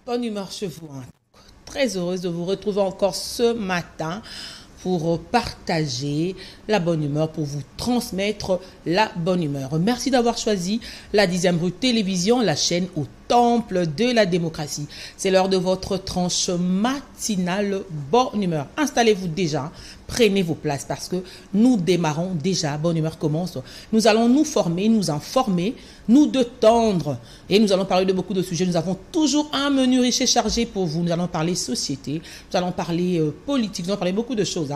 Bonne humeur chez vous. Hein. Très heureuse de vous retrouver encore ce matin pour partager la bonne humeur, pour vous transmettre la bonne humeur. Merci d'avoir choisi la 10e rue Télévision, la chaîne au temple de la démocratie. C'est l'heure de votre tranche matinale bonne humeur. Installez-vous déjà, prenez vos places parce que nous démarrons déjà. Bonne humeur commence. Nous allons nous former, nous informer, nous détendre et nous allons parler de beaucoup de sujets. Nous avons toujours un menu riche et chargé pour vous. Nous allons parler société, nous allons parler politique, nous allons parler beaucoup de choses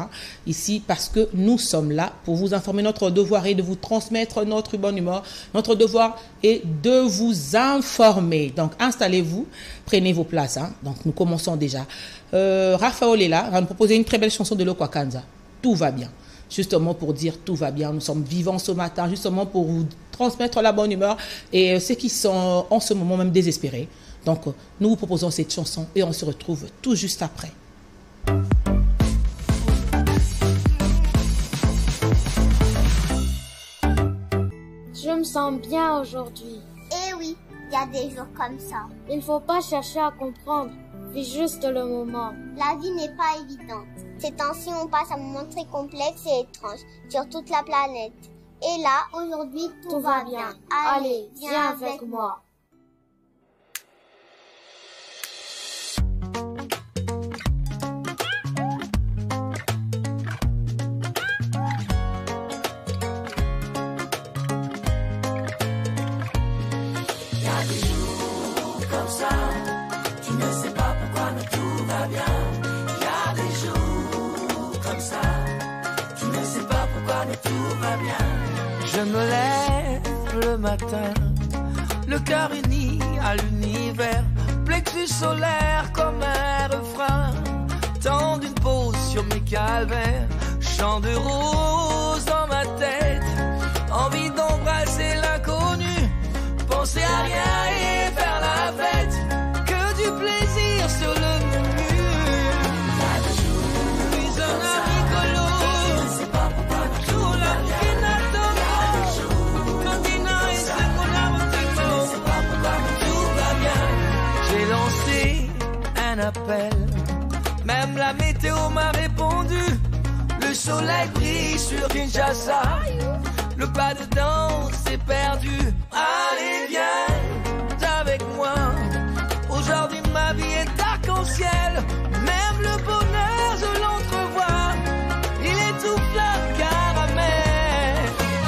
ici parce que nous sommes là pour vous informer. Notre devoir est de vous transmettre notre bonne humeur. Notre devoir est de vous informer. Donc, installez-vous, prenez vos places. Donc, nous commençons déjà. Raphaël est là, va nous proposer une très belle chanson de Lokwakanza. Tout va bien. Justement pour dire tout va bien. Nous sommes vivants ce matin, justement pour vous transmettre la bonne humeur et ceux qui sont en ce moment même désespérés. Donc, nous vous proposons cette chanson et on se retrouve tout juste après. Je me sens bien aujourd'hui. Eh oui, il y a des jours comme ça. Il ne faut pas chercher à comprendre, vis juste le moment. La vie n'est pas évidente. Ces temps-ci, on passe un moment très complexe et étrange sur toute la planète. Et là, aujourd'hui, tout va bien. Allez, viens avec moi. Je me lève le matin, le cœur uni à l'univers, plexus solaire comme un refrain, temps d'une pause sur mes calvaires, chant de rose dans ma tête, envie d'embrasser l'inconnu, penser à rien et faire la fête, que du plaisir sur le menu. Puis un rigolo, je sais pas pourquoi tout la un appel, même la météo m'a répondu. Le soleil brille sur Kinshasa, le pas de danse est perdu. Allez viens avec moi, aujourd'hui ma vie est arc-en-ciel, même le bonheur je l'entrevois, il est tout fleur caramel.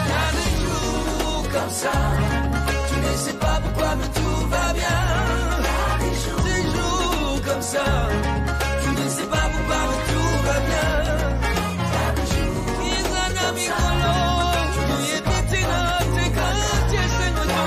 Il y a des jours comme ça, tu ne sais pas pourquoi mais tout va bien. Comme ça, tu ne sais pas pourquoi mais tout va bien. Ils un ami colo, tu es pétina, t'es quand tu es c'est notre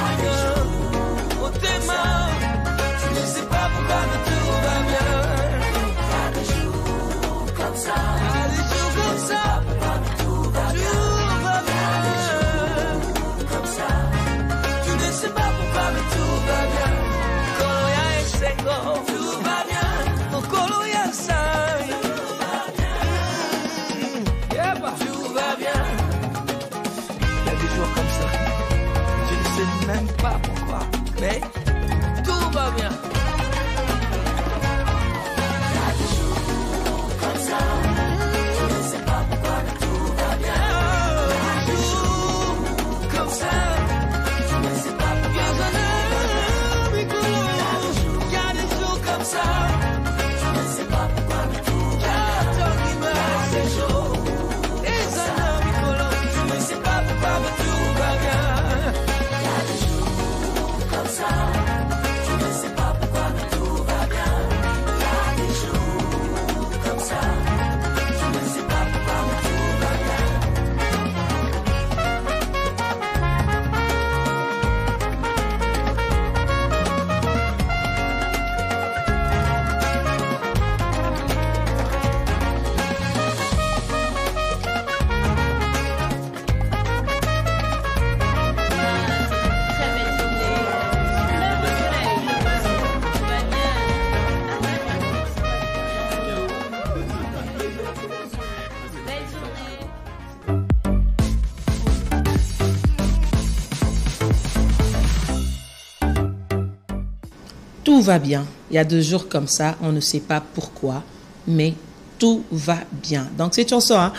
tout va bien. Il y a 2 jours comme ça, on ne sait pas pourquoi, mais tout va bien. Donc cette chanson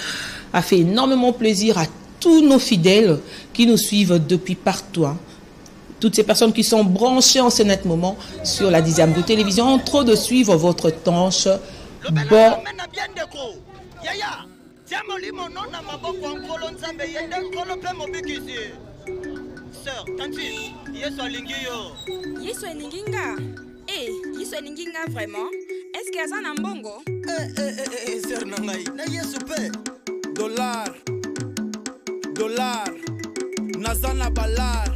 a fait énormément plaisir à tous nos fidèles qui nous suivent depuis partout. Toutes ces personnes qui sont branchées en ce net moment sur la 10e de télévision en train de suivre votre tanche. Bon. Sœur, tanti, yeso alingi yo. Yeso eninginga? Yeso eninginga vraiment? Est-ce qu'il y a ça en bongo? Sœur nangai, na yeso pe. Dollar, nazana balar,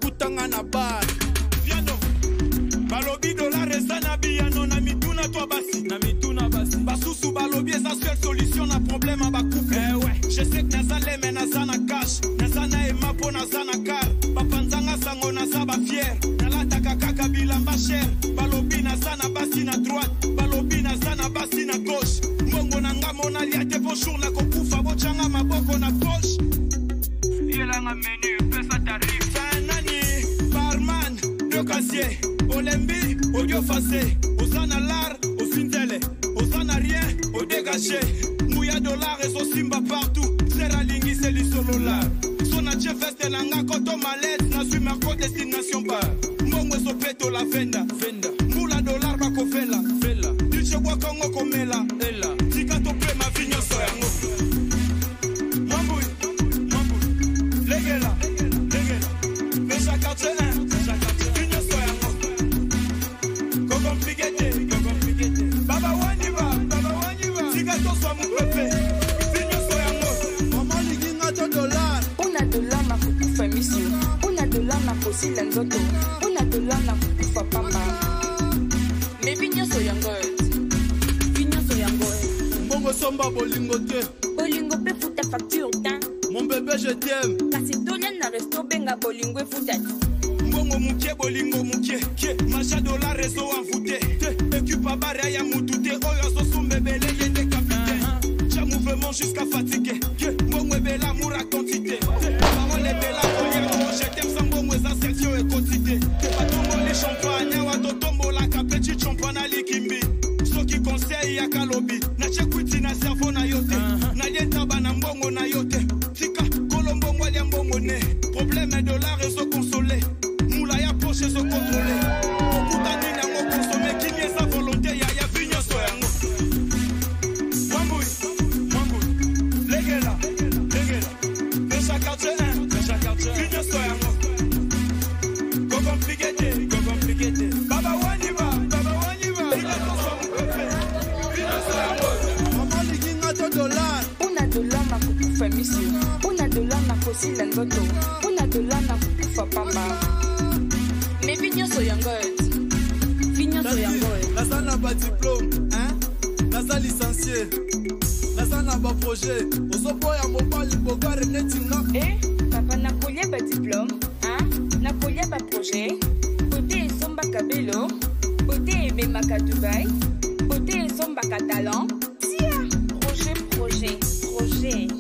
kutanga na bar. Viano, balobi dollar ezana biyano na mituna toi basi. Na mituna basi. Basusu balobi eza seule solution na problème à bakoupe. Ouais, je sais que nazale mais nazana cash. Nazana ema po nazana car. Papanzanga sango nazaba fier. Nalata kaka bilamba cher. Balobi nazana basi na droite. Balobi nazana basi na gauche. Mbongo na ngamo na liate bonjour na kokufa bochanga maboko na poche. Yelanga menu pesa tarif. Fanani, barman, deux casiers. Olembi, audio facé. Osana lar, au sindele. Osana rien, au dégagé. Mouya dollar et so simba partout. Sera lingi c'est l'isolo lar. Sona chefeste langa koto malette. Na suis ma destination bar. Mbongo so peto la venda. Mula dollar bako fela. Diche kwa kongo komela. Tika tope ma vigno soyango. Mambouy. Legela. Mesha quartier 1. Vigno soyango. Kokon pigete. Baba waniba. Tika to so mu pepe. Vigno soyango. Mama liginga to dollar. Una dollar na kukufa misio. Una dollar na kosila nzoto. Una dollar na kukufa pamba. Mais vigno soyango. Mbongo somba bolingo te. Bolingo pe futa facture tan. Mon bébé je t'aime. Kasi dollar na resto benga bolingo futa. Mbongo mukie bolingo mukie. Macha dollar réseau envoûté. Équipe barre ya mutute. Oyo so sumbebele yende capitaine. J'ai mouvement jusqu'à fatiguer. Mbongo bela moura quantité. Parole bela olia. Je t'aime sans mbongo za section et quantité. Pas tombo les champagne wa to tombo la capeti champagne likimbi. Soki conseil ya kalobi. Na chekwiti na cerveau na yote. Na yenta bana mbongo na yote. Tika kolombo mwali mbongo ne. Problème de la réseau consolé. Moula ya poche so contrôlé. Okuta nina ngo consommer qui est sa volonté ya vigno soyango. Mambouy. Legela. Mesha quartier 1. Vigno soyango. Go compliqué. Baba waniba. Tika to so mu pepe. Vigno soyango. Mama liginga to dollar. Una dollar na kukufa misio. Una dollar na kosila nzoto. Una dollar na kukufa pamba. Mais vigno soyango. Naza na ba diplôme, naza licencié. Naza na ba projet. Ozoboya mobali bogare netinga. Papa na kolia ba diplôme, na kolia ba projet. Côté somba kabelo, côté memaka Dubaï, côté somba ka talent. Tia, projet,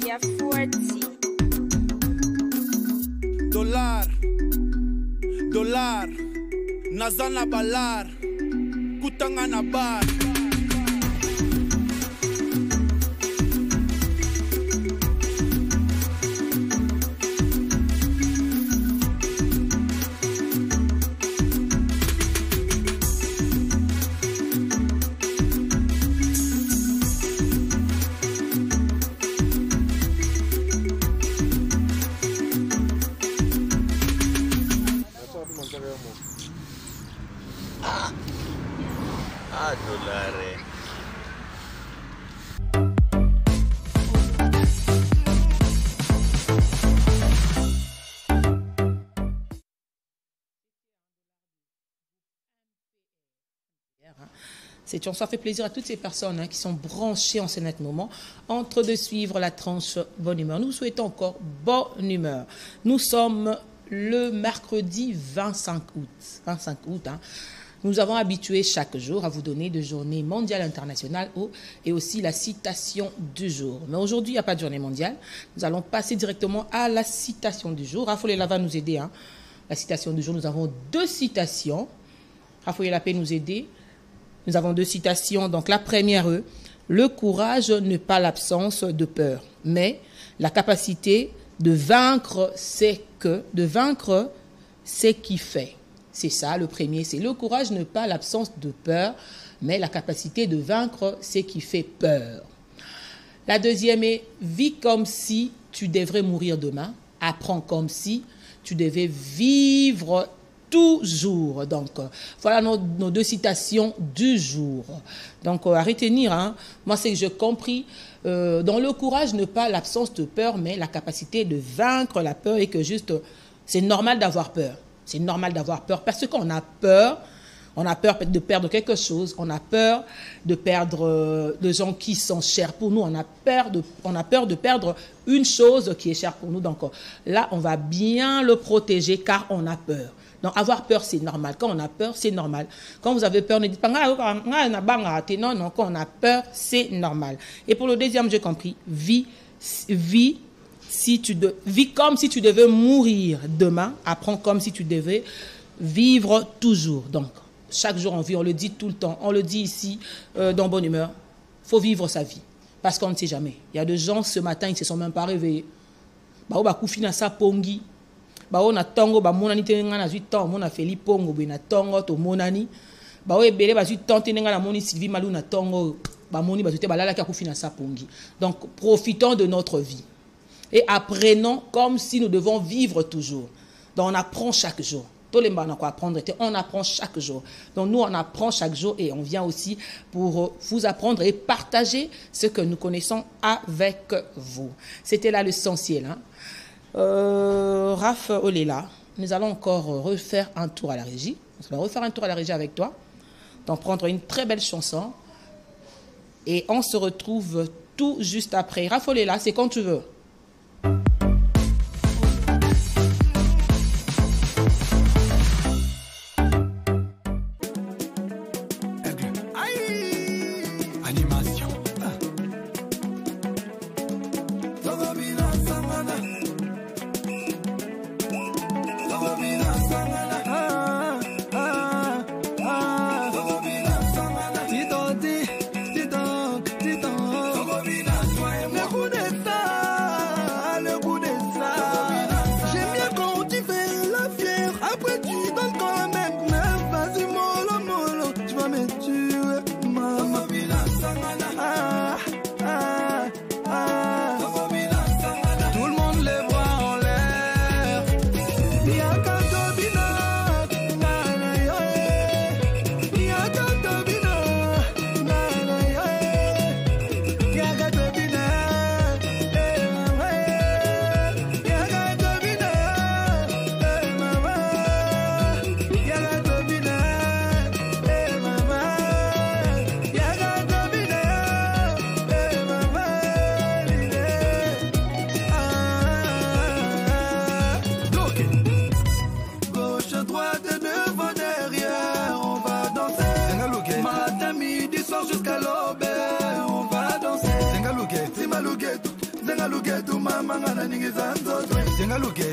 ya fouati. Dollar, naza na balar, kutanga na bar. Dollar. Cette chanson fait plaisir à toutes ces personnes qui sont branchées en ce net moment, en train de suivre la tranche bonne humeur. Nous souhaitons encore bonne humeur. Nous sommes le mercredi 25 août. 25 août, Nous avons habitué chaque jour à vous donner de journée mondiale internationale et aussi la citation du jour. Mais aujourd'hui, il n'y a pas de journée mondiale. Nous allons passer directement à la citation du jour. Rafolela va nous aider. La citation du jour, nous avons deux citations. Raphaël peut nous aider. Nous avons 2 citations. Donc la première, le courage n'est pas l'absence de peur, mais la capacité de vaincre c'est qui fait. C'est ça, le premier, c'est le courage n'est pas l'absence de peur, mais la capacité de vaincre c'est qui fait peur. La deuxième est vis comme si tu devrais mourir demain, apprends comme si tu devais vivre toujours. Donc, voilà nos 2 citations du jour. Donc, à retenir, hein, moi, c'est que j'ai compris, dans le courage, n'est pas l'absence de peur, mais la capacité de vaincre la peur et que juste, c'est normal d'avoir peur. C'est normal d'avoir peur parce qu'on a peur. On a peur de perdre quelque chose. On a peur de perdre des gens qui sont chers pour nous. On a peur de perdre une chose qui est chère pour nous. Donc, là, on va bien le protéger car on a peur. Donc, avoir peur, c'est normal. Quand on a peur, c'est normal. Quand vous avez peur, ne dites pas, non, quand on a peur, c'est normal. Et pour le deuxième, j'ai compris, vis comme si tu devais mourir demain, apprends comme si tu devais vivre toujours. Donc, chaque jour on vit, on le dit tout le temps, on le dit ici dans Bonne Humeur, il faut vivre sa vie, parce qu'on ne sait jamais. Il y a des gens, ce matin, ils ne se sont même pas réveillés. On a koufina sa pongi, on a tongo, monani tenga 8 ans, on a fait lipongo, on a tongo, to monani, on a belé, 8 ans, tenga na moni Sylvie Malou na tongo, moni, bazute, balala kia koufina sa pongi. Donc, profitons de notre vie. Et apprenons comme si nous devons vivre toujours. Donc, on apprend chaque jour. Tous les gens apprendre, on apprend chaque jour. Donc, nous, on apprend chaque jour et on vient aussi pour vous apprendre et partager ce que nous connaissons avec vous. C'était là l'essentiel. Hein? Raph Olela, nous allons encore refaire un tour à la régie. On va refaire un tour à la régie avec toi. Donc, prendre une très belle chanson. Et on se retrouve tout juste après. Raph Olela, c'est quand tu veux.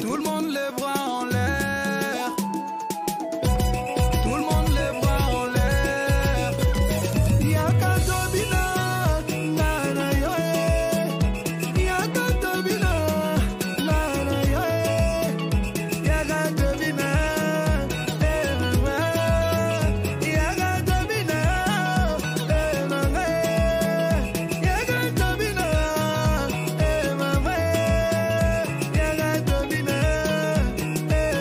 Tout le monde les bras en l'air. Tout le monde les bras en l'air. Yakatobina, nana yoe. Yakatobina, nana yoe. Yakatobina, mama. Yakatobina, mama. Yakatobina, mama.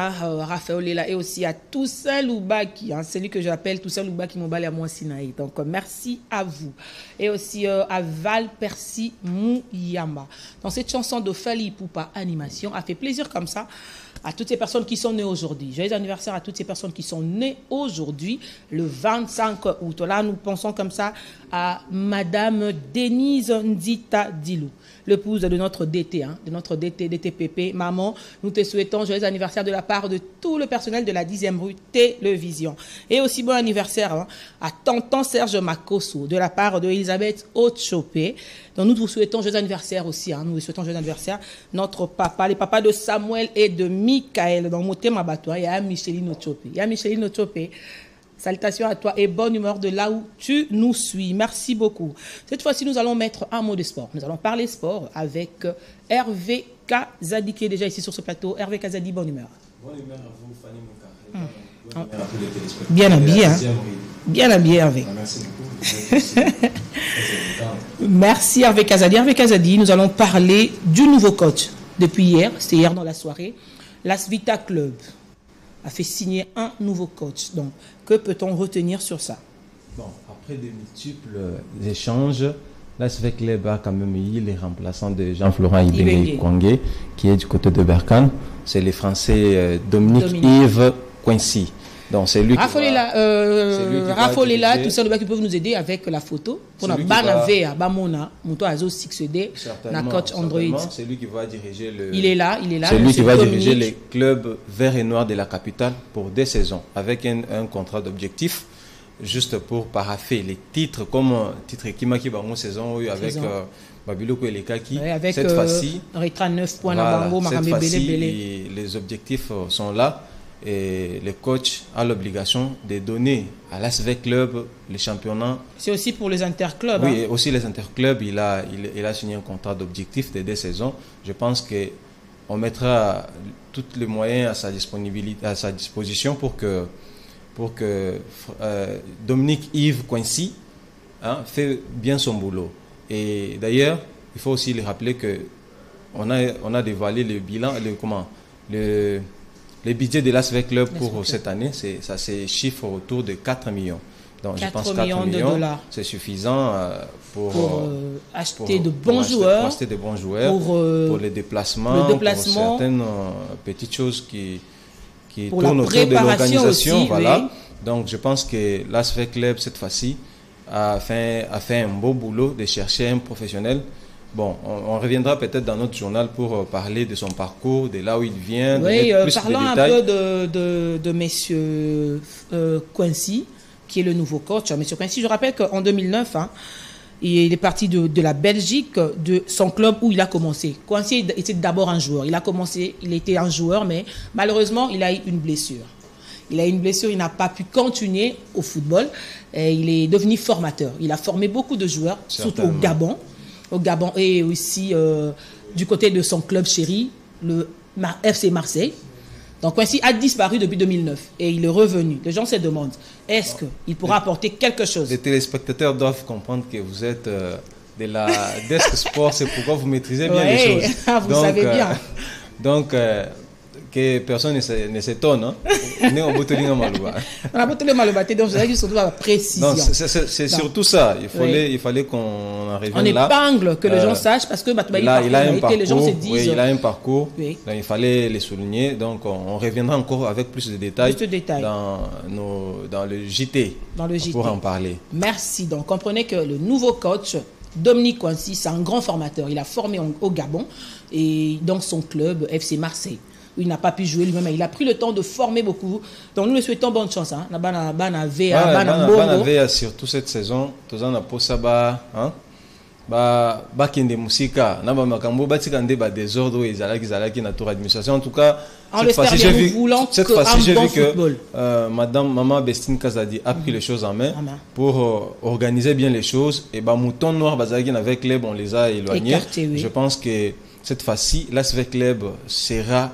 là, Raphaël est là, et aussi à Toussaint Loubaki, hein, celui que j'appelle Toussaint Loubaki Mobile à moi Sinaï. Donc merci à vous. Et aussi à Val Percy Mouyama. Dans cette chanson de Fali Poupa Animation, a fait plaisir comme ça à toutes ces personnes qui sont nées aujourd'hui. Joyeux anniversaire à toutes ces personnes qui sont nées aujourd'hui, le 25 août. Là, nous pensons comme ça à Madame Denise Ndita Dilou, l'épouse de notre DT, hein, de notre DTPP. Maman, nous te souhaitons joyeux anniversaire de la part de tout le personnel de la 10e rue Télévision. Et aussi bon anniversaire hein, à tonton Serge Makoso, de la part de Elisabeth Haute-Chopé. Donc nous vous souhaitons joyeux anniversaire aussi. Hein, nous vous souhaitons joyeux anniversaire. Notre papa, les papas de Samuel et de Michael. Donc Moté Mabato, il y a Micheline Haute-Chopé. Il y a Micheline Haute-Chopé. Salutations à toi et bonne humeur de là où tu nous suis. Merci beaucoup. Cette fois-ci, nous allons mettre un mot de sport. Nous allons parler sport avec Hervé Kazadi qui est déjà ici sur ce plateau. Hervé Kazadi, bonne humeur. Bonne humeur à vous, Fanny Mouka. Bonne humeur à tous les téléspectateurs. Bien habillé, hein? Bien habillé, Hervé. Merci beaucoup. Merci Hervé Kazadi. Hervé Kazadi, nous allons parler du nouveau coach. Depuis hier, c'était hier dans la soirée, Las Vita Club a fait signer un nouveau coach. Donc, que peut-on retenir sur ça? Bon, après de multiples échanges, Las Vita Club a quand même eu les remplaçants de Jean-Florent Ibenge Kwangé, qui est du côté de Berkane. C'est le Français Dominique Yves Quincy. Donc, c'est lui qui là, tout ça, qui peuvent nous aider avec la photo. Pour la banave, Bamona, Mouto Azo 6D, la coach Android. C'est lui qui va diriger le. Il est là. C'est lui qui va diriger les clubs verts et noirs de la capitale pour 2 saisons, avec un contrat d'objectif, juste pour paraffer les titres, comme titre Kimaki Bango saison, avec Babiloko et les Kaki. Avec cette fois-ci, Retra 9 points voilà, cette fois-ci, les objectifs sont là. Et le coach a l'obligation de donner à l'ASV Club le championnat. C'est aussi pour les interclubs. Oui, hein? Aussi les interclubs, il a signé un contrat d'objectif de 2 saisons. Je pense qu'on mettra tous les moyens à sa disposition pour que Dominique Yves Quincy fait bien son boulot. Et d'ailleurs, il faut aussi le rappeler qu'on a dévoilé le bilan, le budget de l'ASV Club pour cette année, ça se chiffre autour de 4 millions. Donc, je pense que 4 millions, c'est suffisant pour acheter de bons joueurs, pour les déplacements, pour certaines petites choses qui tournent autour de l'organisation. Voilà. Oui. Donc, je pense que l'ASV Club, cette fois-ci, a fait un beau boulot de chercher un professionnel. Bon, on reviendra peut-être dans notre journal pour parler de son parcours, de là où il vient. Oui, parlons un peu de Monsieur Quincy, qui est le nouveau coach. Monsieur Quincy, je rappelle qu'en 2009, il est parti de la Belgique, de son club où il a commencé. Quincy était d'abord un joueur. Il était un joueur, mais malheureusement, il a eu une blessure. Il n'a pas pu continuer au football. Et il est devenu formateur. Il a formé beaucoup de joueurs, surtout au Gabon et aussi du côté de son club chéri, le FC Marseille. Donc Quincy a disparu depuis 2009 et il est revenu. Les gens se demandent, est-ce qu'il pourra apporter quelque chose? Les téléspectateurs doivent comprendre que vous êtes de la Desk Sport, c'est pourquoi vous maîtrisez bien les choses. Vous savez bien. Donc, que personne ne s'étonne. Hein? C'est surtout ça. Il fallait qu'on en revienne là. On épingle, que les gens sachent, parce que les gens se disent... Oui, il a un parcours. Oui. Donc, il fallait les souligner. Donc, on reviendra encore avec plus de détails, dans le JT. Pour en parler. Merci. Donc, comprenez que le nouveau coach, Dominique Quincy, c'est un grand formateur. Il a formé au Gabon et dans son club FC Marseille. Il n'a pas pu jouer lui-même, il a pris le temps de former beaucoup. Donc nous lui souhaitons bonne chance. Hein. Surtout cette saison, tous en a ça kende musika na ba makambo batika ndeba désordre ezalaki na tour administration. En tout cas, cette fois-ci j'ai vu que madame Maman Bestine Kazadi a pris les choses en main pour organiser bien les choses et mouton noir bazaki avec club on les a éloignés. Je pense que cette fois-ci, l'ASV Club fera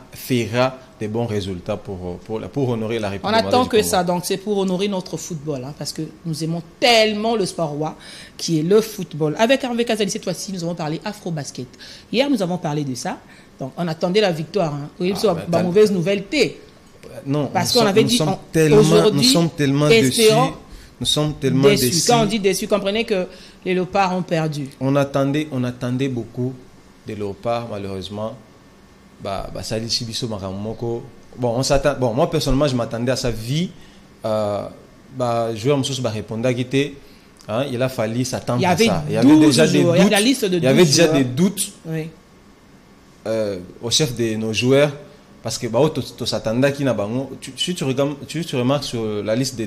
des bons résultats pour honorer la République. On attend que ça, donc c'est pour honorer notre football, hein, parce que nous aimons tellement le sport roi, qui est le football. Avec Hervé Kazali, cette fois-ci, nous avons parlé Afro-Basket. Hier, nous avons parlé de ça, donc on attendait la victoire. Hein. Oui, mauvaise nouvelle, Non, parce qu'on avait dit nous sommes tellement déçus. Nous sommes tellement déçus. Quand on dit déçus, comprenez que les léopards ont perdu. On attendait beaucoup des léopards, malheureusement. Ça bon, on s'attend. Bon, moi personnellement, je m'attendais à sa vie. Joueur Moussous répondre à Guité. Il a fallu s'attendre à ça. Il y avait déjà des doutes. Il y avait déjà des doutes au chef de nos joueurs. Parce que si tu remarques sur la liste des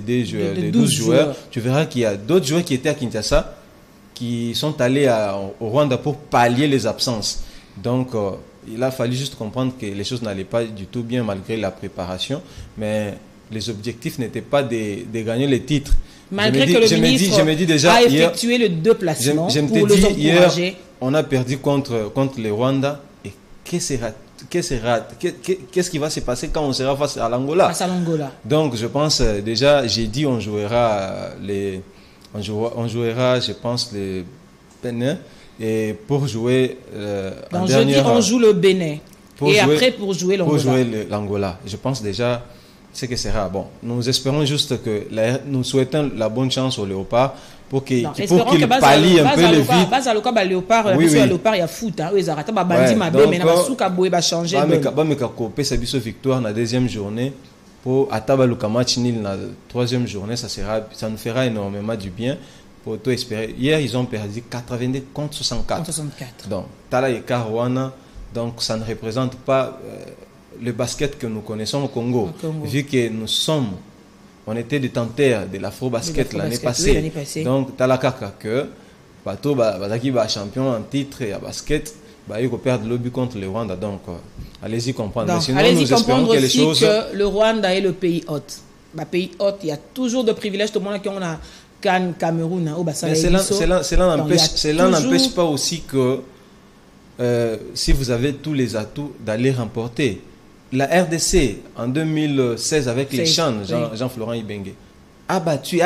12 joueurs, tu verras qu'il y a d'autres joueurs qui étaient à Kinshasa qui sont allés au Rwanda pour pallier les absences. Donc, il a fallu juste comprendre que les choses n'allaient pas du tout bien malgré la préparation. Mais les objectifs n'étaient pas de gagner les titres. Malgré que le ministre a effectué le déplacement pour les encourager. Hier, on a perdu contre le Rwanda. Et qu'est-ce qui va se passer quand on sera face à l'Angola? Donc, je pense déjà, j'ai dit on jouera je pense, les Bénin. Et pour jouer on joue le Bénin. Après, pour jouer l'Angola. Je pense déjà ce que sera. Bon, nous espérons juste que nous souhaitons la bonne chance au Léopard pour qu'il pallie un peu les vides. Léopard, il y a foot. Victoire la deuxième journée. Pour Atabaluka match nil la troisième journée, ça nous fera énormément du bien. Pour tout espérer. Hier, ils ont perdu 82 contre 64. Donc, Tala et Karouana, donc ça ne représente pas le basket que nous connaissons au Congo. Vu que on était détenteurs de l'afro-basket l'année passée. Donc, Tala Kaka que Bato Bazaki va champion en titre et à basket, il faut perdre le but contre le Rwanda. Donc, allez-y comprendre. Donc, sinon, allez-y comprendre que les choses... que le Rwanda est le pays hôte. Pays hôte, il y a toujours de privilèges. Tout le monde qui on a Cameroun, cela n'empêche pas aussi que si vous avez tous les atouts d'aller remporter. La RDC en 2016 avec les Chan, Jean-Florent Ibenge, a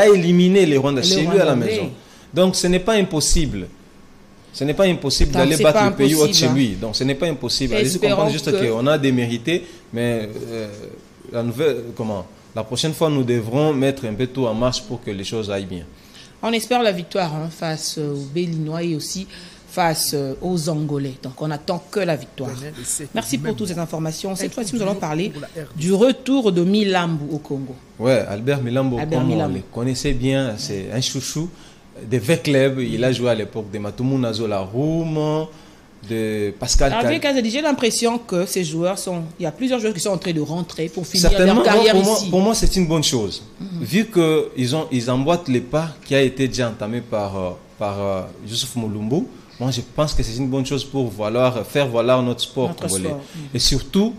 éliminé les Rwandais chez lui à la maison. Donc ce n'est pas impossible. Ce n'est pas impossible d'aller battre le pays autre chez lui. Donc ce n'est pas impossible. Allez-y comprendre juste qu'on a démérité, mais la prochaine fois, nous devrons mettre un peu tout en marche pour que les choses aillent bien. On espère la victoire face aux Béninois et aussi face aux Angolais. Donc, on attend que la victoire. Merci pour toutes ces informations. Cette fois-ci, nous allons parler du retour de Milambu au Congo. Oui, Albert Milambu, comme on le connaissait bien, c'est un chouchou de V-Club. Il a joué à l'époque de Matumu Nazola Roum, de Pascal. J'ai l'impression que ces joueurs il y a plusieurs joueurs qui sont en train de rentrer pour finir leur carrière ici. Pour moi, c'est une bonne chose. Vu qu'ils emboîtent les pas qui a été déjà entamé par Youssouf Moulumbu, moi je pense que c'est une bonne chose pour faire valoir notre sport congolais. Et surtout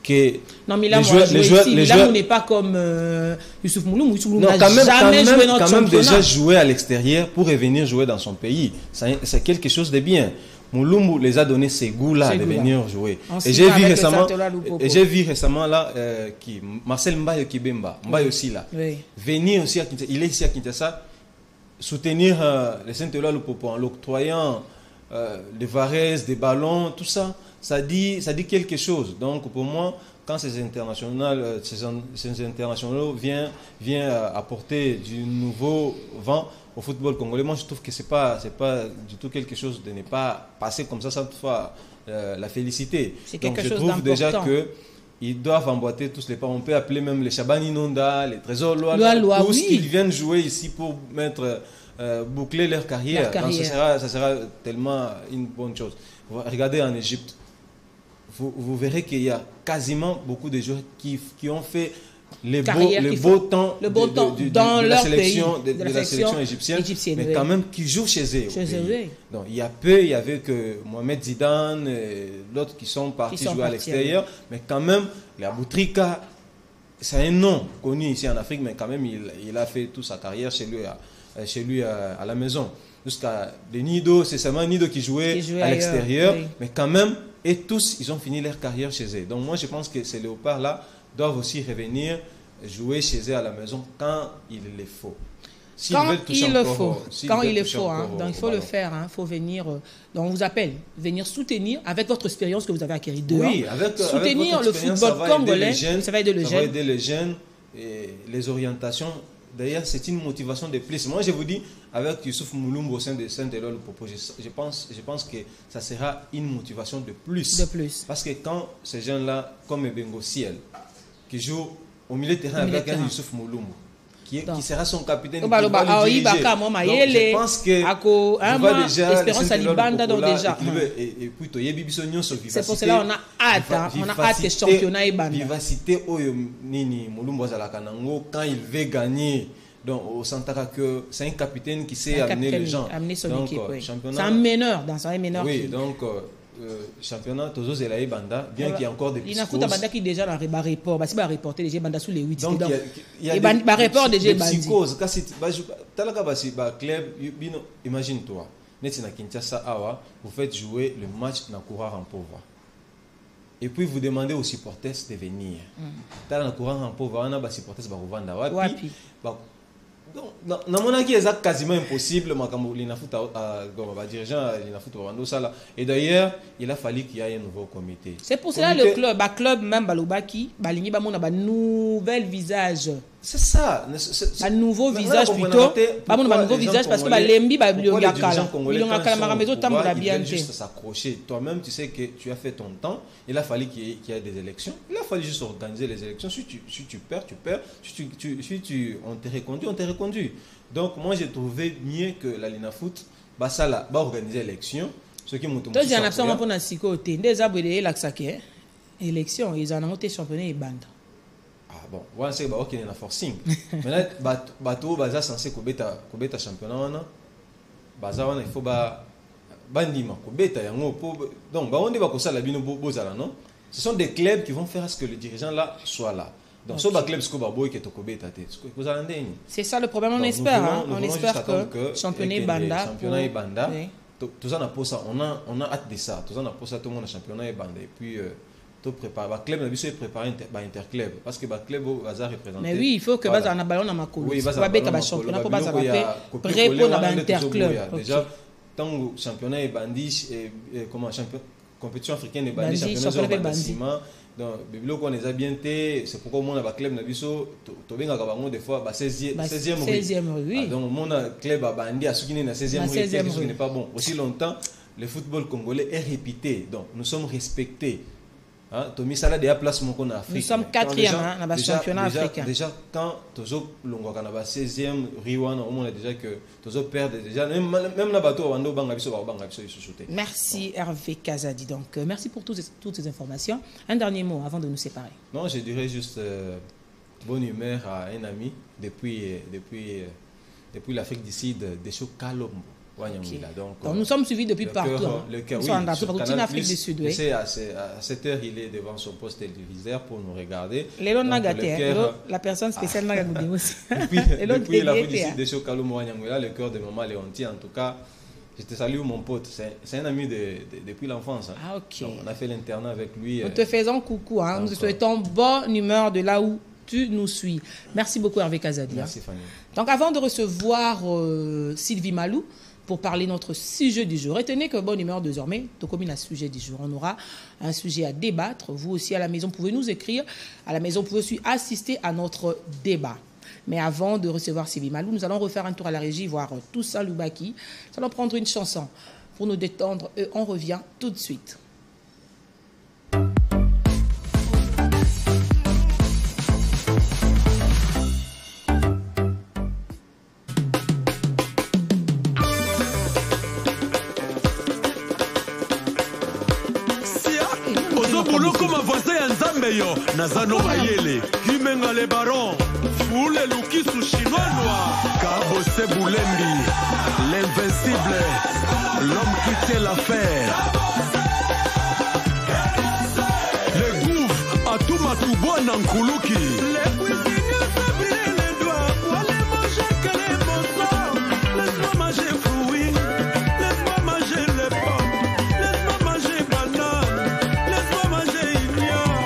que les joueurs n'est pas comme Youssouf Moulumbu. N'a jamais joué notre championnat. Quand même déjà joué à l'extérieur pour revenir jouer dans son pays. C'est quelque chose de bien. Moulumbu les a donné ces goûts-là de venir jouer. Et j'ai vu récemment là Marcel Mbaye Kibemba, Mbaye aussi là, venir aussi à Kinshasa. Il est ici à Kinshasa, soutenir les Saint-Éloi Lupopo en l'octroyant des varèses, des ballons, tout ça. Ça dit quelque chose. Donc pour moi, quand ces internationaux viennent apporter du nouveau vent au football congolais, moi je trouve que c'est pas du tout quelque chose de ne pas passer comme ça sans toutefois la féliciter. Donc je trouve déjà que ils doivent emboîter tous les pas. On peut appeler même les Chabani Nonda, les Trésors Loa, tous qu'ils viennent jouer ici pour boucler leur carrière. Donc, ça sera tellement une bonne chose. Regardez en Égypte, vous verrez qu'il y a quasiment beaucoup de joueurs qui ont fait le beau temps dans la sélection égyptienne, mais quand même qui jouent chez eux. Donc il y avait que Mohamed Zidane et d'autres qui sont partis jouer à l'extérieur, mais quand même la Boutrika, c'est un nom connu ici en Afrique, mais quand même il a fait toute sa carrière chez lui à la maison. Jusqu'à Nido, c'est seulement Nido qui jouait à l'extérieur, mais quand même, et tous ils ont fini leur carrière chez eux. Donc moi je pense que ces léopards là doivent aussi revenir jouer chez eux à la maison quand il le faut. Quand il le faut. Quand il le faut. Donc il faut le faire. Il faut venir. Donc on vous appelle. Venir soutenir avec votre expérience que vous avez acquérie dehors. Oui, soutenir avec le football congolais. Ça va aider les jeunes. Ça va aider les jeunes. Et les orientations. D'ailleurs, c'est une motivation de plus. Moi, je vous dis, avec Youssouf Moulumbo au sein de Saint-Éloi, je pense que ça sera une motivation de plus. De plus. Parce que quand ces jeunes-là, comme Bengo Ciel, qui jouent au milieu de terrain avec un Youssouf Moulumbo, qui sera son capitaine, qui va le diriger. Donc, je pense que je vois déjà Espérance à Libanda déjà. Et puis, c'est pour cela qu'on a hâte. On a hâte que le championnat est bandé. Vivacité, Nini Moulumbo Zalakanango, quand il veut gagner. Donc, au Santara, c'est un capitaine qui sait amener les gens. Amener son équipe, oui. C'est un meneur, dans un meneur. Oui, donc, championnat, Tozo Zelaï Banda, bien qu'il y ait encore des petites causes. Il y a Banda qui déjà dans le report, parce qu'il va reporter les Banda sous les 8. Donc, il y a des report des petites causes. Imagine-toi, Netina Kinshasa Awa, vous faites jouer le match dans Courant en pauvre. Et puis vous demandez aux supporters de venir. Dans le Courant en pauvre, on a des supporters qui vont vendre. Donc, dans mon avis, c'est quasiment impossible. Et d'ailleurs, il a fallu qu'il y ait un nouveau comité. C'est pour cela que le club, même Balobaki, il y a un nouvel visage. C'est ça. Un nouveau visage plutôt. Un nouveau visage parce que Lembi, il vient juste s'accrocher. Toi-même, tu sais que tu as fait ton temps. Il a fallu qu'il y ait des élections. Il a fallu juste organiser les élections. Si tu perds, tu perds. Si on te reconduit. Donc, moi, j'ai trouvé mieux que la Lina Foot va organiser l'élection. Ce qui m'ont il y a un absent pour la côté. Des abonnés, l'élection, ils en ont été championnats et bandes. Bon, voilà, c'est qu'il y a un forcing. Maintenant, bateau, baza censé kobeta championnat, baza il faut bandima kobeta yango donc on dit que ça la bino bozala non. Ce sont des clubs qui vont faire à ce que le dirigeant là soit là. Donc ce club ce que baboy qui est kobeta c'est ça le problème. On espère on espère que championnat banda tout ça on a hâte de ça. Tout ça tout le monde championnat et banda et puis préparer le club n'a préparé interclub parce que le club va représenter. Mais oui, il faut que base en ballon dans ma cour. Oui, va mettre un championnat pour base prêt pour l'interclub. Déjà tant que championnat est bandit et comment compétition africaine est bandit championnat bandit. Donc biblo qu'on les a bien té, c'est pourquoi mon a club na biso to benga ka bango des fois 16e oui. Donc mon club a bandit à soukini na 16e rue, ce qui n'est pas bon. Aussi longtemps le football congolais est réputé. Donc nous sommes respectés. Nous sommes 4e dans le championnat africain. Déjà, quand tu as 16e, on a déjà que tu perds déjà. Même la bateau, merci Hervé Kazadi. Donc, merci pour toutes ces informations. Un dernier mot avant de nous séparer. Non, je dirais juste bonne humeur à un ami depuis l'Afrique du Sud, Desho Kalombo. Okay. Donc, nous sommes suivis depuis partout. Nous sommes en Afrique du Sud. Oui. À 7h, il est devant son poste téléviseur pour nous regarder. La personne spéciale n'a pas aussi. Depuis l'Afrique du Sud, de Chokalou le cœur de maman Léonti, en tout cas, je te salue mon pote. C'est un ami depuis l'enfance. Ah, ok. Donc, on a fait l'internat avec lui. Nous te faisons coucou. Nous te souhaitons bonne humeur de là où tu nous suis. Merci beaucoup Hervé Kazadi. Merci Fanny. Donc avant de recevoir Sylvie Malou, pour parler de notre sujet du jour. Retenez que bonne humeur désormais, tout comme un sujet du jour. On aura un sujet à débattre. Vous aussi à la maison, pouvez nous écrire. À la maison, vous pouvez aussi assister à notre débat. Mais avant de recevoir Sylvie Malou, nous allons refaire un tour à la régie, voir Toussaint Loubaki. Nous allons prendre une chanson pour nous détendre et on revient tout de suite. Nazano Mayele, Kimenga le baron, Foule Lukisu chinois, Kabose Boulembi, l'invincible, l'homme qui tient l'affaire. Le gouffre à tout Matouboua Nankoulouki. Les cuisiniers s'abrient les doigts pour aller manger que les bons. Laisse-moi manger fruits, laisse-moi manger les pommes, laisse-moi manger banane, laisse-moi manger ignorant.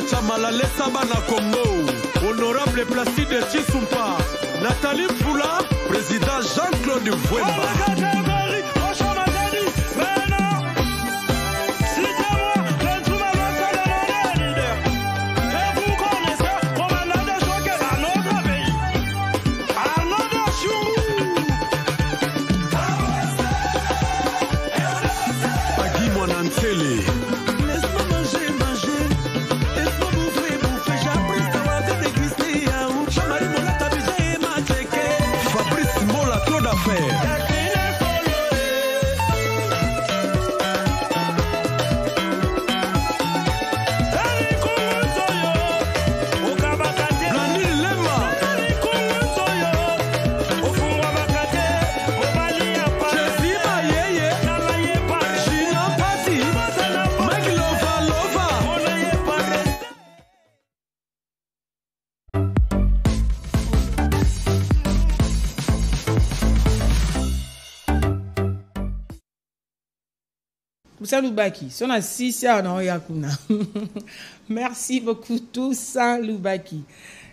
Chamala Sabana Congo, honorable Placide Chisumpa, Nathalie Foula, président Jean-Claude Vouemba. Loubaki, son a 6 ans, merci beaucoup Toussaint Loubaki.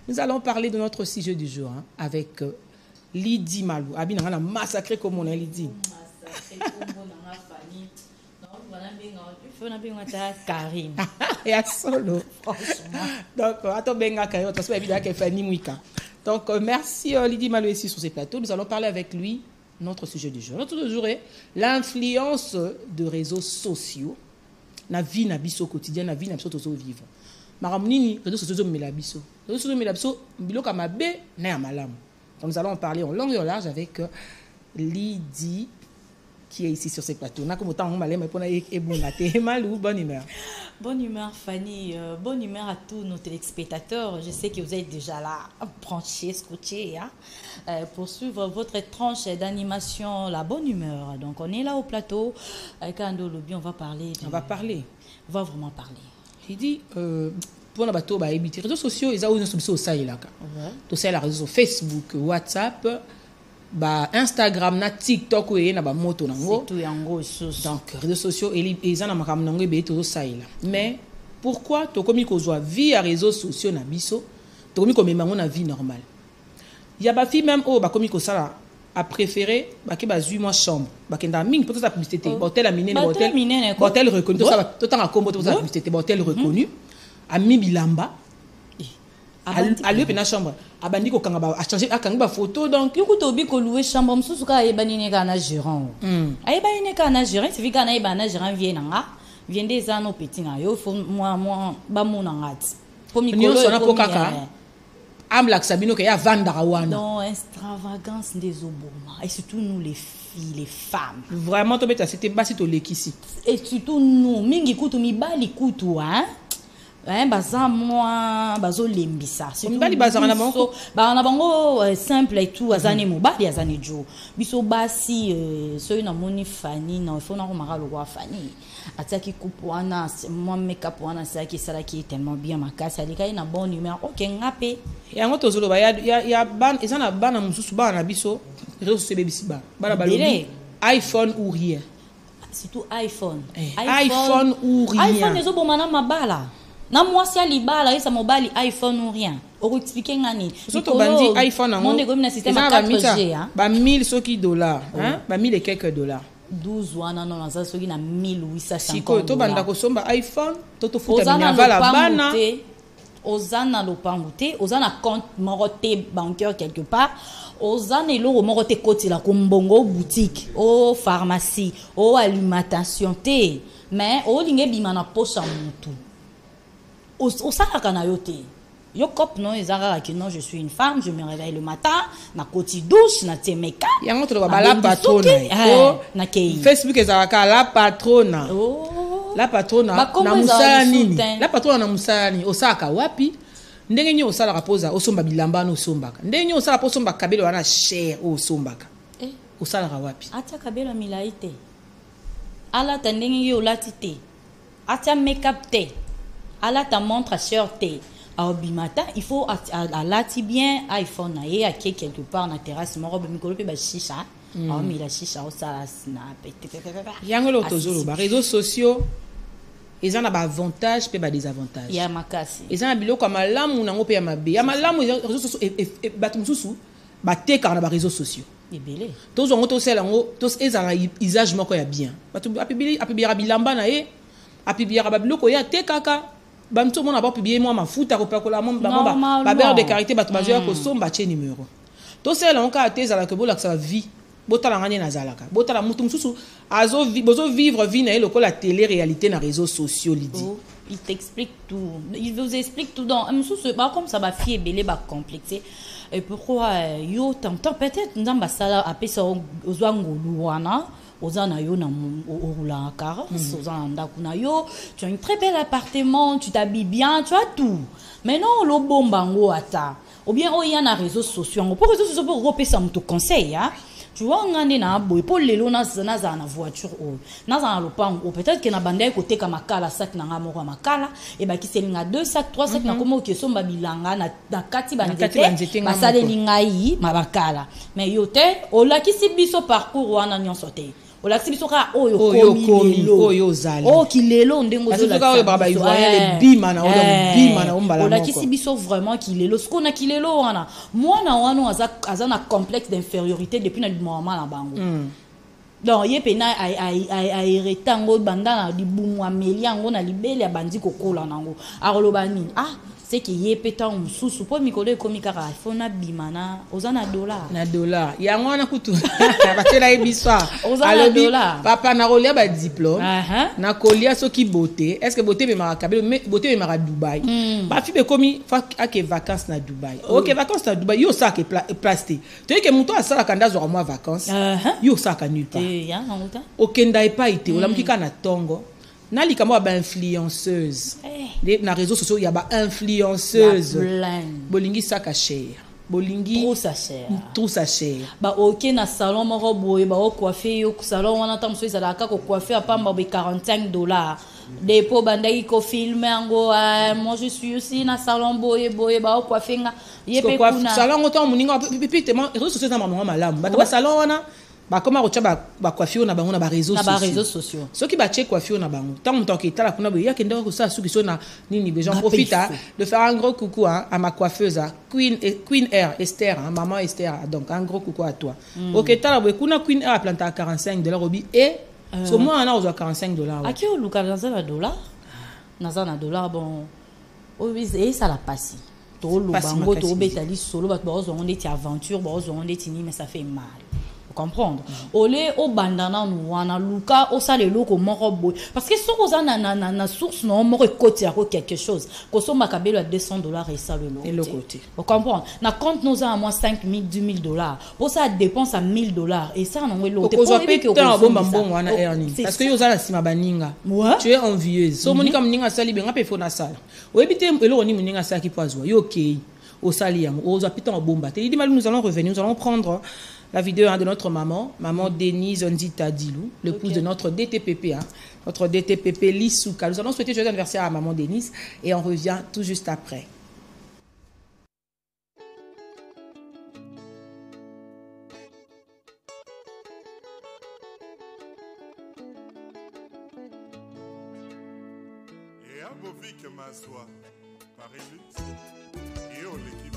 Nous allons parler de notre sujet du jour avec Lydie Malou. Abi n'a massacré comme on a Lydie. Karine. Et à solo. Donc, attends, benga Karine, de toute façon, évidemment qu'elle fait ni mouika. Donc, merci Lydie Malou ici sur ces plateaux. Nous allons parler avec lui. Notre sujet du jour. Notre sujet du jour est l'influence de réseaux sociaux na vie na biso quotidien na vie na biso tozo vivre. Maramunini réseaux sociaux me la biso. Réseaux sociaux me la biso biloka mabe na ya malamu. Donc nous allons en parler en long et en large avec Lydie qui est ici sur ce plateau. Na comme autant on malé mais pour na e bon la té malou bonne humeur. Bonne humeur Fanny, bonne humeur à tous nos téléspectateurs. Je sais que vous êtes déjà là, branchés, scotchés, pour suivre votre tranche d'animation, la bonne humeur. Donc on est là au plateau. Avec Ando Lobby, on va parler. On va parler. On va vraiment parler. Il dit, pour les bateaux, les réseaux sociaux, ils ont aussi au Sahel. Tout ça, les réseaux Facebook, WhatsApp, Instagram, na TikTok, et na moto nango. Donc réseaux sociaux, ils ont makam nango be tout ça là. Mais pourquoi to komi ko joie vie à réseaux sociaux na biso, to komi ko memango na vie normale. Il y a ba fille même ba komi ko ça a préféré ba ke ba 8 mois chambre, ba kenda ming pour ça publicité, hôtel amine hôtel reconnu, tout ça tout en combo tout ça publicité, hôtel reconnu, a mi bilamba. À lui pena chambre abandi ko kanga ba a changer akanga ba photo donc yuko to bi ko louer chambre mususu ka ebani ne kana gérant ayebani ne kana gérant c'est vika na ebana gérant vient nga vient des ans petit nga yo fo moi ba mona ngati po mi ko so na po kaka amla sabino ke ya vanda wana non extravagance des oboma et surtout nous les filles les femmes vraiment to beta c'était basi to lekisi et surtout nous mingi kutu mi bali kutu baza moi bazo lembisa c'est bali bazana na bango ba na bango simple et tout azane mobali azane jo biso basi so na moni Fanny na fo na ko makalo kwa Fanny ataki kupwana moi make-up wana ça qui sala qui est tellement bien makasi alika na bon numéro OK ngape yango tozolo ba ya ban ezana bana mususu bana biso réseaux sociaux bebisi bana balobi iPhone ou rien surtout iPhone ou rien iPhone ezo bomana mabala na moi si alibala isa mobile iPhone ou rien on expliquer ngani surtout bandi iPhone nango monde comme na système 4G ba 1000 soki dollars ba 1000 et quelques dollars 12 wana non ça soki na 1850 siko to banda ko somba iPhone to futa minava bana ozana lopango te ozana compte moroté bancaire quelque part ozana eloko moroté koti la kombongo boutique au pharmacie au alimentation te mais o linge bima na poche mutu au salaka na yote yo cop non ezara que non je suis une femme je me réveille le matin na koti douche na te make up yango to ba la patrona na kei Facebook ezara la patrona la patrona na musala nini la patrona na musala nini osaka wapi ndenge nyo osala raposa osomba bilamba no sombaka ndenge nyo osala posomba kabelo wana cher osombaka osala wapi atia kabelo milaite ala tandenge yo latite atia make up te ala ta montre sur te au bimata il faut à lati bien iPhone na ye à quelque part na terrasse mo robe mikolo pe ba shisha mais la shisha au ça snap yango lo tozolo ba réseaux sociaux ils ont avantage et des avantages. Il y a makasi. Ils ont biloko comme malamu na ngo pe ya mabe. Ya malamu réseaux sociaux et batumsusu ba te car na réseaux sociaux. Ebele. Tous on to sel ngo tous ezanga usage moko ya bien. Batu apibira bilamba na ye apibira ba biloko ya te kaka. Bamto mona ba publier moi mafuta ko pakola mon ba beurre de karité batu bazoya ko somba che numéro. Tous sel on ka te zala ke bola que ça vie. Botala ngani na zalaka. Botala mutu mususu bozo vivre vie na eloko la télé réalité na réseaux sociaux lidi. Oh, il t'explique tout. Il vous explique tout dans mususu ba comme ça ba fie belé ba complexé. Et pourquoi yo t'entends peut-être ndamba sala apesa ozwangolu wana ozana yo na orula car ozana ndakuna yo tu as un très bel appartement, tu t'habilles bien, tu as tout. Mais non lo bombango ata. Ou bien o y a na réseaux sociaux. Pour réseaux sociaux pour repesa mutu conseil hein. Tu vois, on a un boy pour les lots na voiture ou na lopang ou peut-être que na bandai côté comme makala sac na ngamo kwa makala et ba ki selinga 2 sacs 3 sacs na komo ke somba bilanga na kati banzete masale lingai mabakala mais yote o la ki sibiso parcours wana nyonso te o la sibiso ka oyo komi oyo zali o ki lelo ndengo zo la ka baba ivoirien les bima na bima na ombala o la ki sibiso vraiment ki lelo ce qu'on a ki lelo wana mwana wana azana complexe d'infériorité depuis na moment na bango donc ye pena ai retango banda na libumu ameli yango na libele ya bandi kokola nango aroloba nini c'est que ye peta mususu po mikolo ekomi kaka fona bimana ozana dollar yango wana kutu batela ebiswa ozana dollar papa na rolia ba diplôme na kolia soki beauté est-ce que beauté be mara kabelo beauté be mara Dubaï ba fi be komi fa ake vacances na Dubaï OK vacances na Dubaï yo ça ke plasté tu que muto asala kanda zo moi vacances yo ça ka nulle part ya ngota okenda epa ite olamukika na tongo na likambo ba influenceuse na réseaux sociaux il y a ba influenceuse bolingi saka cher bolingi trop sa cher ba OK na salon moko boye ba coiffer yo salon wana tam so ezala ka ko coiffer apamba be $45 depo bandaki ko filmer ngo moi je suis aussi na salon boye ba coiffer nga yepe kuna salon ngoto muninga pipite réseaux sociaux na mama malamu ba salon wana ba comment rocha ba coiffure na bango na ba réseaux sociaux ceux qui ba check coiffure na bango tant que tala kuna boya kende ko ça suki so na nini besoin profite de faire un gros coucou à ma coiffeuse Queen Air Esther maman Esther donc un gros coucou à toi OK tala boya kuna Queen Air a planté à $45 obi et so moi on a aux $45 à qui on luka dans un dollar bon et ça la passe to lo bango to betali solo ba bozo on est aventure bozo on est ni mais ça fait mal comprendre olé au bandana wana luka o sale loko moko boy parce que so koza na source non moko côté à quelque chose ko so makabelo à $200 et ça le côté vous comprendre na compte nous à moi $5,000 $10,000 pour ça dépense à $1,000 et ça non lo te pour que bomba mbongo wana earning parce que yo za na sima baninga tu es envieuse so monika mninga sali benga pe fona sala oyebite eloko ni mninga sala ki poazwa yo okay au sali yango oza piton bomba te dit mal nous allons revenir nous allons prendre la vidéo de notre maman Denise Onzita Dilou, l'épouse de notre DTPP, notre DTPP Lisouka. Nous allons souhaiter joyeux anniversaire à maman Denise et on revient tout juste après. Bovik Maswa, Paris, et on l'équipe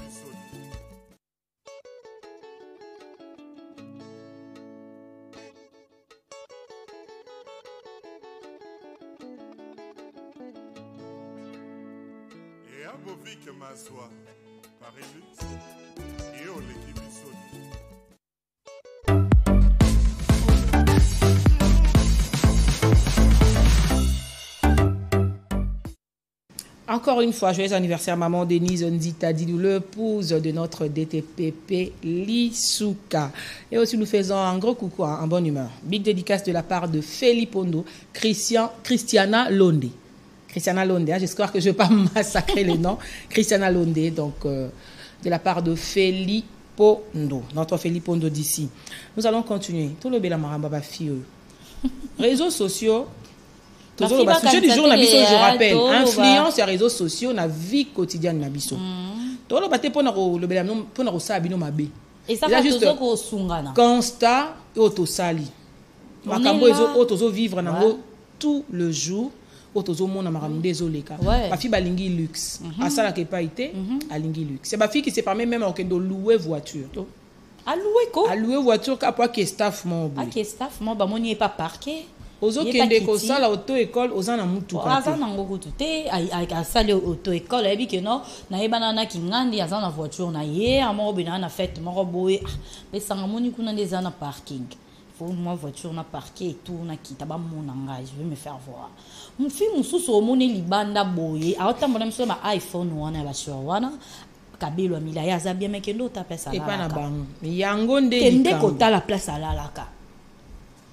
Encore une fois, joyeux anniversaire maman Denise Onzita Dilou, l'épouse de notre DTPP Lisouka. Et aussi nous faisons un gros coucou, en bonne humeur. Big dédicace de la part de Feli Pondo, Christiana Londe. Christiana Londe, j'espère que je ne vais pas massacrer les noms. Christiana Londe, donc de la part de Feli Pondo, notre Feli Pondo d'ici. Nous allons continuer. Tout le bel maramba fille. Réseaux sociaux. Sujet du jour, je rappelle, influence et réseaux sociaux, na vie quotidienne na biso. Tout le bâté pour le bel pour nous sabino mabe. Et ça va juste constat et autosali. Makambo ezo vivre nango tout le jour. otozo mona makamde zoleka ba fille balingi luxe asala ke pas été alingi luxe c'est ba fille qui se permet même okendo louer voiture à louer voiture ka pour que staff mon que staff mon ba moni est pas parqué ozo kende ko sala auto école ozana mutu ka azana ngoko tuté a sala auto école ebi que non na yebana na kingandi azana voiture na ye amo bina na fête moko boye mais sanga moni kuna ndezana parking faut moi voiture na parqué et tout na kita ba mon engage je vais me faire voir mon fille mususu omoni libanda boye aotambola mso ba iPhone wana ba sure wana kabelo amila ya za bien mekendo ta pesa la et pas na bango yango nde kende kota la place à la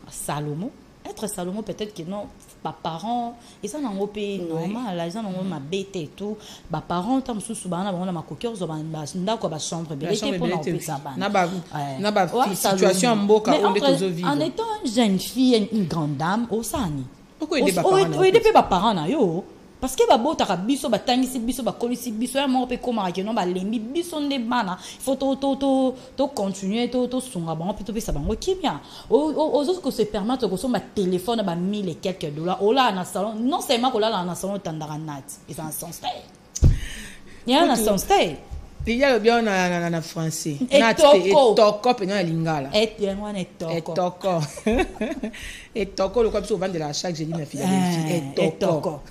Salomon être Salomon peut-être que non ba parents ils sont en pays normal là ils sont en ma bête et tout ba parents tam susu bana ba na makokior zo ba ndako ba chambre belete pour na opesa bana na ba situation mboka onde kozo vivre en étant une jeune fille une grande dame au sani pourquoi aider ba parents aider ba parents na yo parce que babota ka biso batangisi biso bakolisi biso ya mo pe koma ke non ba lembi biso nde bana il faut to continuer to sunga bango plutôt pesa bango kimia aux autres que se permettre que son ba téléphone ba 1000 et quelques dollars ola na salon non seulement ko la na salon tandara nat et en sens il y a un sens il y a le bien en français nat et toko pe na lingala et toko le quoi souvent de la chaque jeudi na Philadelphie et toko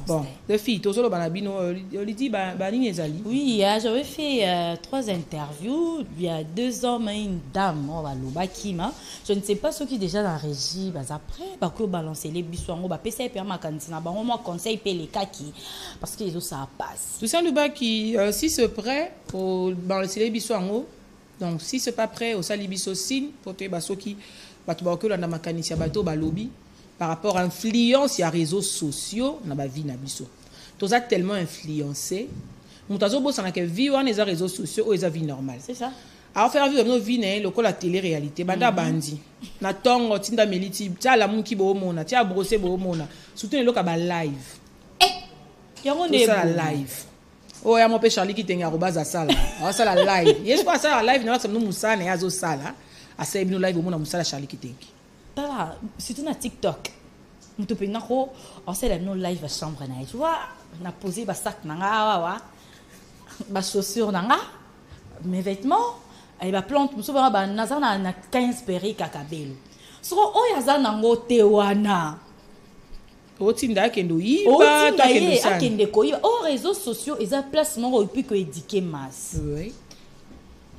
bon les filles tozolo banabino oli ba nini ezali oui j'avais fait 3 interviews il y a 2 hommes et une dame on va lobakima je ne sais pas ceux qui déjà dans la régie après ba ko balancer les biswango ba pesa pe ma kantina ba moi conseil pe les kaki parce que les autres ça passe tout ça le bas qui si c'est prêt pour balancer les biswango donc si c'est pas prêt au salibiso signe pour te baso qui batu ba ko landa makanisi bato ba lobby par rapport à influence, il y a réseaux sociaux dans la vie na biso. Tous ça tellement influencé. Mutazo bo sana ke vie on les réseaux sociaux ou les vie normale. C'est ça. Alors faire vivre nos vie né lokola télé réalité banda bandi. Na tongo tinda meliti tia la munki bo mona, tia brosser bo mona. Surtout loka ba live. Yango ne ça live. Oh ya mo pe Charlie qui tenga robaza sala. Ah ça la live. Yes quoi ça la live na ça no musana ya zo sala. Asa ibino live mona musala Charlie qui tengi. Surtout na TikTok. Nous pe nako on sait la no live à chambre na tu vois on a posé ba sac nanga wa ba chaussures nanga mes vêtements et ba plante muso ba nazana na 15 perruques akabelo so o yaza nango te wana otinda kendo yiba to kendo sana akende ko yiba aux réseaux sociaux ils a place moko et puis que éduquer masse oui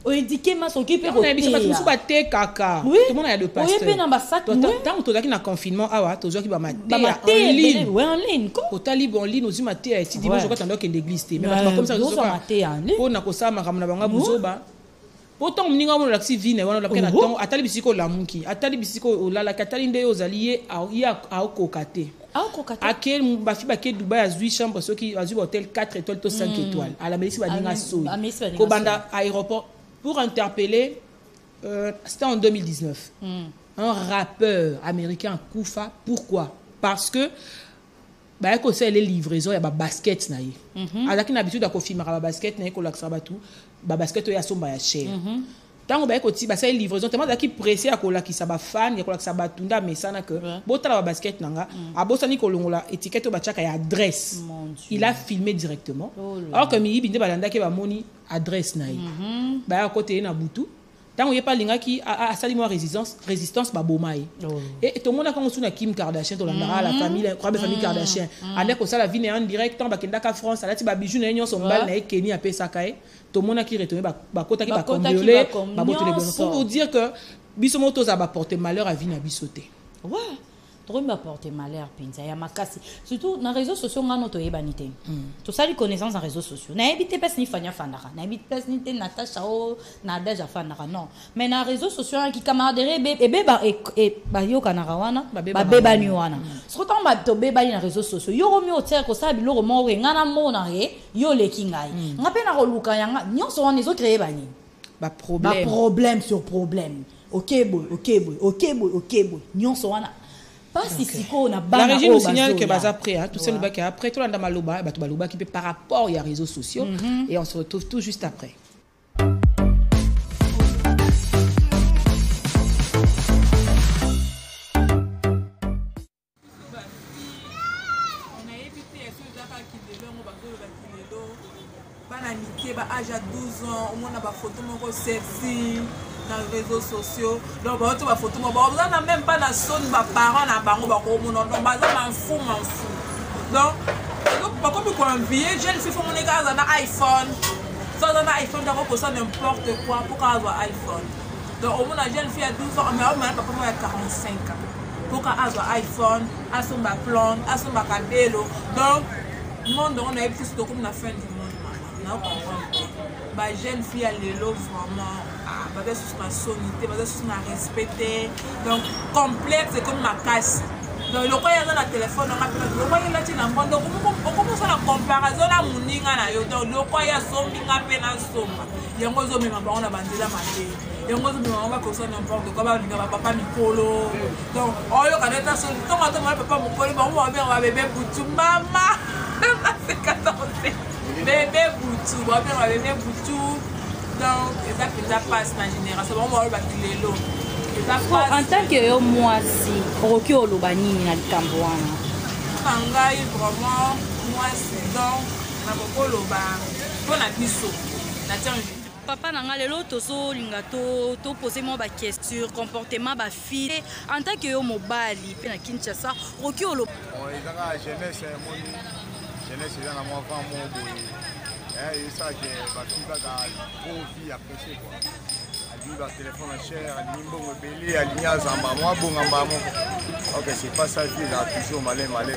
éduquer ma s'occuper de tout ba te kaka tout le monde a de pasteur oui na ba sac tant to daki na confinement awa to zo ki ba maté en ligne ko tali bon ligne ozi maté ti dimanche ko tando ke l'église te mais ba comme ça zo maté en ligne po na ko sa makamna banga buzoba pourtant mninga mo la si vine wana la kena ton atali bisiko la munki atali bisiko la katali nde ozali a kokate akel ba fi ba ke Dubai a 8 chambres ceux qui a hôtel 4 étoiles to 5 étoiles à la Mélissi ba dinga so ko banda aéroport pour interpeller, c'était en 2019, un rappeur américain Koufa. Pourquoi? Parce que bah quand c'est les livraisons, il y a basket na y. Alors qu'il a l'habitude de confirmer la basket na y qu'on tout, basket il y a son baya cher. Tant que bah quand c'est les livraisons, tellement qui pressé à colla qui ça ba fan, il y a colla ça ba tunda mais ça na que bota la basket nanga, a bossa ni kolongola étiquette ba chaka et adresse. Il a filmé directement. Alors que mi binde balanda ke ba moni adresse na y. Bah à côté na butu. Tant il y a pas linga qui a sali moi résistance ba bomai. Et tout le monde a quand on na Kim Kardashian to la famille, la famille Kardashian. Avec ça la vie est en direct tant ba kenda ka France, là ti ba bijou na nyon son bal na Kenya a pesa kae. Tout le monde a qui retourné ba kota qui ba cambrioler, ba botter les bonnes. Pour vous dire que bisomoto ça va porter malheur à vie na bisoté. Ouais. Trop m'a porté malheur pinza ya makasi surtout dans réseaux sociaux ngano to yebanité tout ça les connaissances en réseaux sociaux na habité pas ni fanya fandara na habité pas ni Natasha o na déjà fandara non mais dans réseaux sociaux qui camaraderie et ba yo kanara wana ba beba ni wana surtout ba to beba ni réseaux sociaux yo romi o tseko ça biloko mo ngana mo na re yo le kingai ngape na roluka yanga nyonso wana zo créer bani ba problème sur problème OK boy nyonso wana. La régie nous signale que bas après, tout ça nous bat après tout l'anda maloba, bah tout maloba qui peut par rapport aux réseaux sociaux et on se retrouve tout juste après. Banamité, âge à 12 ans, on a des photos sexy dans les réseaux sociaux. Donc, on a des photos, on n'a même pas de son, les parents, on a un fou. Donc, pourquoi vous conviez, jeune fille, il faut un iPhone. Sans un iPhone, d'abord, ça n'importe quoi pour avoir un iPhone. Donc, on a une jeune fille à 12 ans, mais on a papa à 45 ans. Pour qu'elle ait un iPhone, à son blonde, à son cabello. Donc, le monde, on a plus de comme la fin du monde. On a jeune fille à l'élo, vraiment, basée sur ma sonité, basée sur ma respecté. Donc, complexe, c'est comme ma casse. Donc, le quoi il y a dans le téléphone, le quoi il y a dans le monde, on commence à la comparaison à mon ningana. Donc, le quoi il y a son binga pena soma. Il y a un gros homme, on a bandé la maté. Il y a un gros homme, on va causer n'importe quoi, on va papa Mikolo. Donc, on y a quand même ça, quand on va papa Mikolo, on va bébé Boutou, maman. C'est 14 ans. Bébé Boutou, on va bébé Boutou. Donc, ça passe dans la génération, on va battre l'eau. En tant que moi, si Rocky Olobani na Cambouana. Mangai vraiment moi c'est donc na beaucoup loba. Bon na biso. Na tiens. Papa nanga lelo tozo lingato to poser moi ba question comportement ba fille en tant que mobali pe na Kinshasa Rocky Oloba. On est dans la jeunesse moni. Jeunesse dans moi avant mon boy. Et ça que ba fille ba trop vie apprécier quoi. Le téléphone cher, Nimbo Belé, Aligna Zamba, moi bon en ok, c'est pas ça qui est toujours malin, mais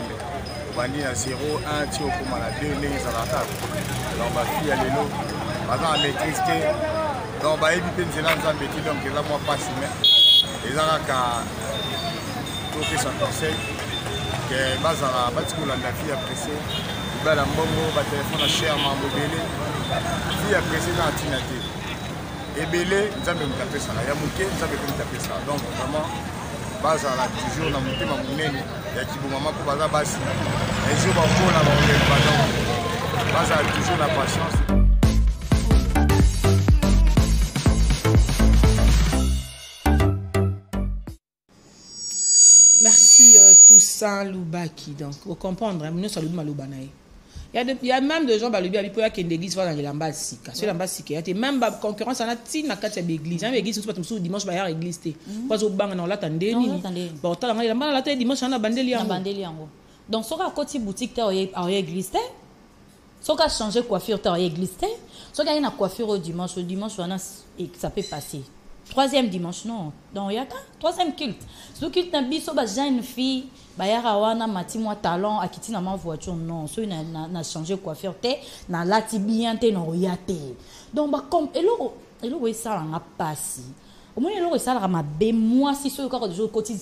Bandi à 0, 1, tu au comme à la 2, lignes à la table. Donc, ma fille, elle est là. Maintenant, elle maîtrise. Donc, bah, éviter de se lancer en bêtise, donc, là, moi, pas si bien. Les gens qui ont fait son conseil, que base à la bâtiment, la fille appréciée, il a un bon téléphone cher, Mambo Belé, fille appréciée dans la tinate. Et Belé, nous avons tapé ça. Il y a Mouké, nous avons tapé ça. Donc vraiment, base à la toujours dans Mouké, il y a qui bon maman pour base à base. Un jour, on va donc base à toujours la patience. Merci Toussaint Loubaki. Donc, vous comprenez, nous sommes Loubanaï. Il y a même des gens qui ont qui l'église dans les lambases. Sur l'ambassade, il y a même concurrence à la carte de l'église. Il y a une église qui dimanche il y a l'église. Parce que on l'attendait. Bon, on a dimanche on a bandeli. Donc, si on a côté boutique, il y a l'église. Si on a changé coiffure, il y a l'église. Si on a une coiffure au dimanche, ça peut passer. Troisième dimanche, non. Donc, il y a troisième culte. Ce culte n'a pas une fille. Bayarawana Matimo talent akiti na ma voiture non so na changer coiffure te na lati bien te no yate donc ba comme elo ça nga passi au moins elo ça ma be moi si so ko jo côté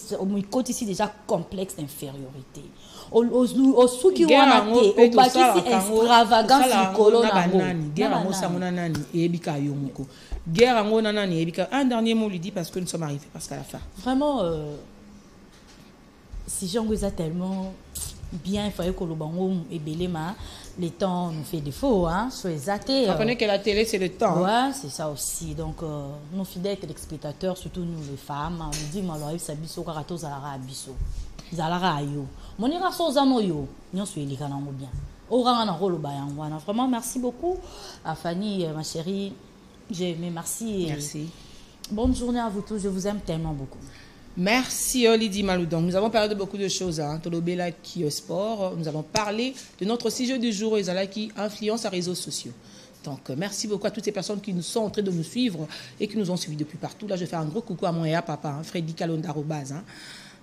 ici déjà complexe d'infériorité au sou qui wana te au baki si extravagance likolo na ngo guerre mo samona nani ebika yomoko guerre ngo nani ebika un dernier mot lui dit parce que nous sommes arrivés parce qu'à la fin vraiment si Jean a tellement bien, il fallait que le bango et Belema, les temps nous fait défaut, hein, soit exaté. On connaît que la télé c'est le temps. Ouais, c'est ça aussi. Donc, nos fidèles téléspectateurs, surtout nous les femmes, on dit que malheureusement, ça biso karato zalara abiso, zalara ayo. Mon ira so zano yo, n'y suis les canons bien. Aura un rôle au bayangwana. Vraiment, merci beaucoup à Fanny, ma chérie. J'ai aimé, merci. Merci. Bonne journée à vous tous. Je vous aime tellement beaucoup. Merci Lydie Maloudon. Nous avons parlé de beaucoup de choses. Tolobela qui est sport. Nous avons parlé de notre sujet du jour, qui influence les réseaux sociaux. Donc, merci beaucoup à toutes ces personnes qui nous sont en train de nous suivre et qui nous ont suivis depuis partout. Là, je fais un gros coucou à mon Yaya Papa, Freddy Kalondarobaz.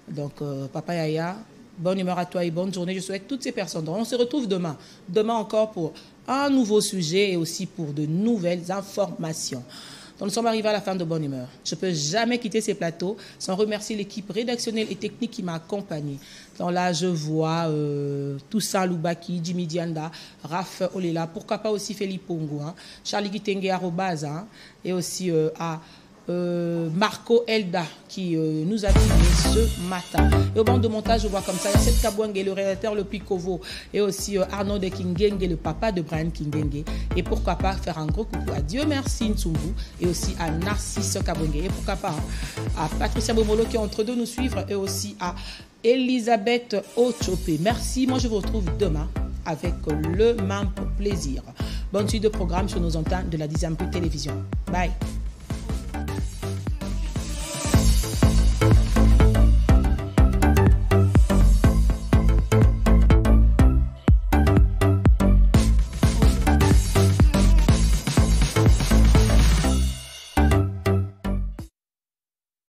Donc, Papa Yaya, bonne humeur à toi et bonne journée. Je souhaite toutes ces personnes. Donc, on se retrouve demain. Demain encore pour un nouveau sujet et aussi pour de nouvelles informations. Donc, nous sommes arrivés à la fin de Bonne Humeur. Je ne peux jamais quitter ces plateaux sans remercier l'équipe rédactionnelle et technique qui m'a accompagné. Donc là, je vois Toussaint Loubaki, Jimmy Dianda, Raph Olela, pourquoi pas aussi Felipe Pongo, Charlie Kitenge Arobaz, et aussi à Marco Elda qui nous a filmé ce matin. Et au banc de montage, je vois comme ça, il y a Seth Kabouangue, le réalisateur le plus covo, et aussi Arnaud de Kingenge, le papa de Brian Kingenge. Et pourquoi pas faire un gros coucou à Dieu merci Ntsumbu, et aussi à Narcisse Kabouangue. Et pourquoi pas à Patricia Bomolo qui est entre deux nous suivre, et aussi à Elisabeth Ochopé. Merci, moi je vous retrouve demain avec le même plaisir. Bonne suite de programme sur nos antennes de la 10e télévision. Bye.